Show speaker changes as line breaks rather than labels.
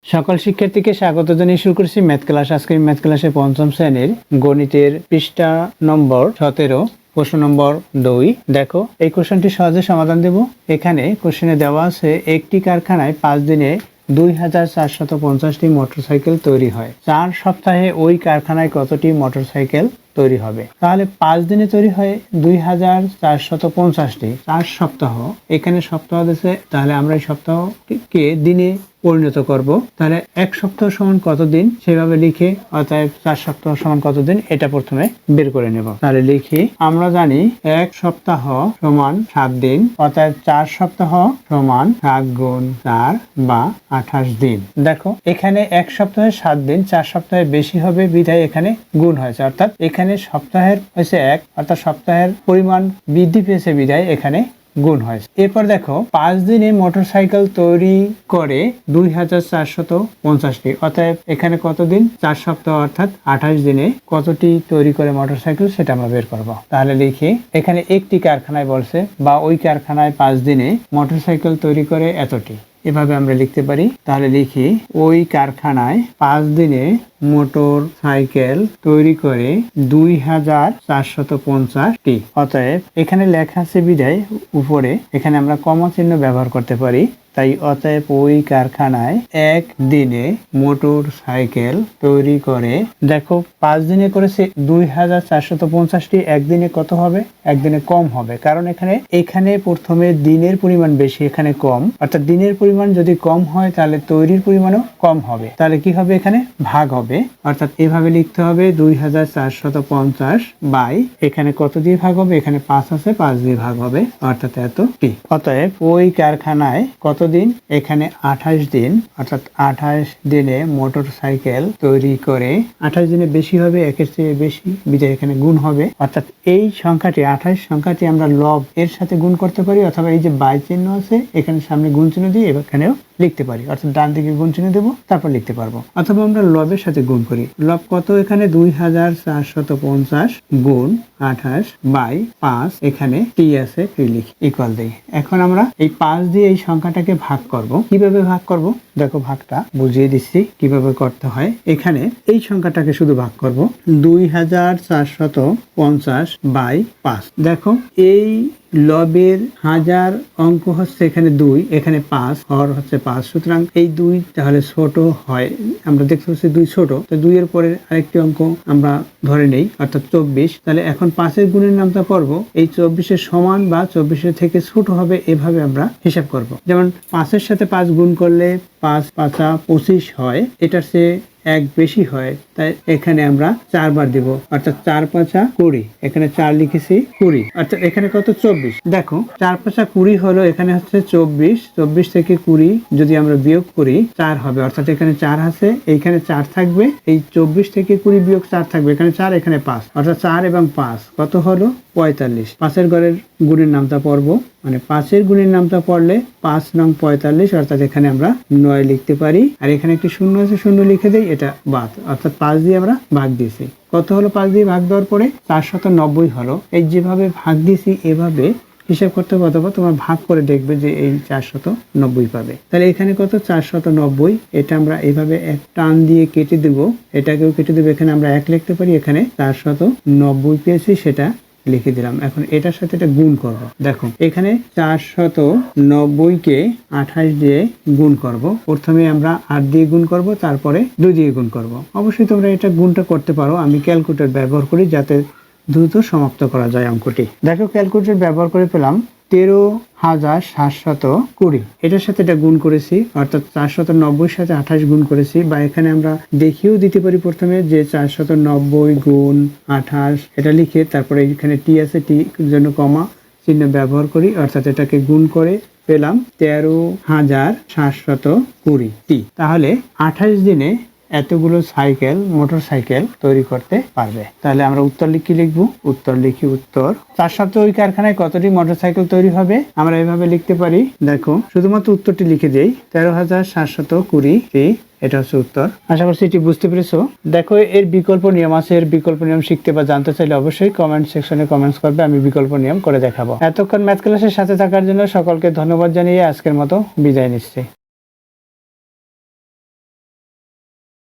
সকল শিক্ষার্থীকে স্বাগত জানিয়ে শুরু করছি ম্যাথ ক্লাস। আজকে ম্যাথ ক্লাসে পঞ্চম শ্রেণীর গণিতের পৃষ্ঠা নম্বর 17 প্রশ্ন নম্বর 2। দেখো এই কোশ্চেনটি সহজে সমাধান দেব। এখানে কোশ্চেনে দেওয়া আছে একটি কারখানায় 5 দিনে 2450টি মোটরসাইকেল তৈরি হয়। 4 সপ্তাহে ওই কারখানায় কতটি মোটরসাইকেল তৈরি হবে? তাহলে 5 দিনে তৈরি হয় 2450টি। 4 সপ্তাহ, এখানে সপ্তাহ দিয়েছে, তাহলে আমরা এই সপ্তাহকে দিনে পরিণত করব। তাহলে 1 সপ্তাহ সমান কত দিন সেভাবে লিখে, অতএব 4 সপ্তাহ সমান কত দিন এটা প্রথমে বের করে নেব। তাহলে লিখি, আমরা জানি 1 সপ্তাহ সমান 7 দিন, অতএব 4 সপ্তাহ সমান 7 গুণ 4 বা 28 দিন। দেখো এখানে 1 সপ্তাহে 7 দিন, 4 সপ্তাহে বেশি হবে বিধায় এখানে গুণ হয়েছে, অর্থাৎ এখানে সপ্তাহের হয়েছে 1, অর্থাৎ সপ্তাহের পরিমাণ বৃদ্ধি পেয়েছে বিধায় এখানে গুণ হয়েছে। এরপর দেখো 5 দিনে মোটরসাইকেল তৈরি করে 2450টি, অতএব এখানে কতদিন? 4 সপ্তাহ অর্থাৎ 28 দিনে কতটি তৈরি করে মোটরসাইকেল সেটা আমরা বের করব। তাহলে লিখি, এখানে একটি কারখানায় বলছে বা ওই কারখানায় 5 দিনে মোটরসাইকেল তৈরি করে এতটি, এভাবে আমরা লিখতে পারি। তাহলে লিখি, ওই কারখানায় 5 দিনে মোটর সাইকেল তৈরি করে 2450টি। অতএব এখানে লেখা আছে বিধায় উপরে এখানে আমরা কমা চিহ্ন ব্যবহার করতে পারি। তাই অতএব ওই কারখানায় 1 দিনে মোটর সাইকেল তৈরি করে, দেখো 5 দিনে করেছে 2450টি, একদিনে কত হবে? একদিনে কম হবে, কারণ এখানে প্রথমে দিনের পরিমাণ বেশি, এখানে কম, অর্থাৎ দিনের পরিমাণ যদি কম হয় তাহলে তৈরির পরিমাণও কম হবে। তাহলে কি হবে? এখানে ভাগ হবে, অর্থাৎ এভাবে লিখতে হবে 2450 বাই এখানে কত দিয়ে ভাগ হবে? এখানে 5 আছে, 5 দিয়ে ভাগ হবে, অর্থাৎ এতটি। অতএব ওই কারখানায় কতদিন? এখানে 28 দিন, অর্থাৎ 28 দিনে মোটর সাইকেল তৈরি করে। 28 দিনে বেশি হবে, একের চেয়ে বেশি বিধায় এখানে গুণ হবে, অর্থাৎ এই সংখ্যাটি 28 সংখ্যাটি আমরা লব এর সাথে গুণ করতে পারি, অথবা এই যে বাই চিহ্ন আছে এখানে সামনে গুণ চিহ্ন দিয়ে এখানেও লিখতে পারি, অর্থাৎ ডান দিকে গুণ চিহ্ন দেবো, তারপর লিখতে পারবো। অথবা আমরা লবের সাথে গুণ করি। লব কত? এখানে 2450 গুণ 28 বাই 5, এখানে টি আছে, টি লিখি, ইকুয়াল দেই। এখন আমরা এই 5 দিয়ে এই সংখ্যাটাকে ভাগ করব। কিভাবে ভাগ করব? দেখো ভাগটা বুঝিয়ে দিচ্ছি কিভাবে করতে হয়। এখানে এই সংখ্যাটাকে শুধু ভাগ করব, 2450 বাই 5। দেখো এই লবের হাজার অঙ্ক হচ্ছে এখানে 2, এখানে 5, হর হচ্ছে 5, সুতরাং এই 2 তাহলে ছোট হয়। আমরা দেখতে পাচ্ছি 2 ছোট, তো 2 এর পরে আরেকটি অঙ্ক আমরা ধরে নেই, অর্থাৎ 24। তাহলে এখন 5-এর গুণের নামটা পড়বো, এই 24-এর সমান বা 24-এর থেকে ছোট হবে, এভাবে আমরা হিসাব করব। যেমন 5-এর সাথে 5 গুণ করলে 5 5 25 হয়, এটার চেয়ে 1 বেশি হয়, তাই এখানে আমরা 4 বার দিব, অর্থাৎ 4 5 20, এখানে 4 লিখেছি 20, অর্থাৎ এখানে কত? 24। দেখো 4 5 20 হলো, এখানে হচ্ছে 24, 24 থেকে 20 যদি আমরা বিয়োগ করি 4 হবে, অর্থাৎ এখানে 4 আছে, এইখানে 4 থাকবে, এই 24 থেকে 20 বিয়োগ 4 থাকবে, এখানে 4 এখানে 5, অর্থাৎ 4 এবং 5 কত হলো? 45। 5-এর ঘরের গুণের নামটা পড়বো, মানে 5-এর গুণের নামটা পড়লে 5 নং 45, অর্থাৎ এখানে আমরা 9 লিখতে পারি। আর এখানে একটি শূন্য আছে, শূন্য লিখে দেই, এটা বাদ, অর্থাৎ 5 দিয়ে আমরা ভাগ দিয়েছি। কত হলো? 5 দিয়ে ভাগ দেওয়ার পরে 490 হলো। এই যেভাবে ভাগ দিয়েছি এভাবে হিসাব করতে হবে, অথবা তোমার ভাগ করে দেখবে যে এই 490 পাবে। তাহলে এখানে কত? 490। এটা আমরা এইভাবে এক টান দিয়ে কেটে দেব, এটাকেও কেটে দেবো, এখানে আমরা 1 লিখতে পারি, এখানে 490 পেয়েছি, সেটা লিখে দিলাম। এখন এটার সাথে এটা গুণ করব। দেখো এখানে 490-কে 28 দিয়ে গুণ করব। প্রথমে আমরা 8 দিয়ে গুণ করব, তারপরে 2 দিয়ে গুণ করব। অবশ্যই তোমরা এটা গুণটা করতে পারো, আমি ক্যালকুলেটর ব্যবহার করি যাতে দ্রুত সমাপ্ত করা যায় অঙ্কটি। দেখো ক্যালকুলেটর ব্যবহার করে পেলাম 13,720। এটার সাথে এটা গুণ করেছি, অর্থাৎ 490-এর সাথে 28 গুণ করেছি, বা এখানে আমরা দেখিয়েও দিতে পারি প্রথমে যে 490 গুণ 28, এটা লিখে তারপরে এখানে টি আছে, টি জন্য কমা চিহ্ন ব্যবহার করি, অর্থাৎ এটাকে গুণ করে পেলাম 13,720 টি। তাহলে 28 দিনে এতগুলো মোটর সাইকেল তৈরি করতে পারবে। তাহলে আমরা উত্তর কি লিখবো? উত্তর লিখি, উত্তর 4 সপ্তাহে ওই কারখানায় কতটি মোটর সাইকেল তৈরি হবে? আমরা এভাবে লিখতে পারি। দেখো শুধুমাত্র উত্তরটি লিখে দেই, 13,720টি, এটা হচ্ছে উত্তর। আশা করছি এটি বুঝতে পেরেছো। দেখো এর বিকল্প নিয়ম আছে, এর বিকল্প নিয়ম শিখতে বা জানতে চাইলে অবশ্যই কমেন্ট সেকশনে কমেন্টস করবে, আমি বিকল্প নিয়ম করে দেখাবো। এতক্ষণ ম্যাথ ক্লাসের সাথে থাকার জন্য সকলকে ধন্যবাদ জানিয়ে আজকের মতো বিদায় নিচ্ছি।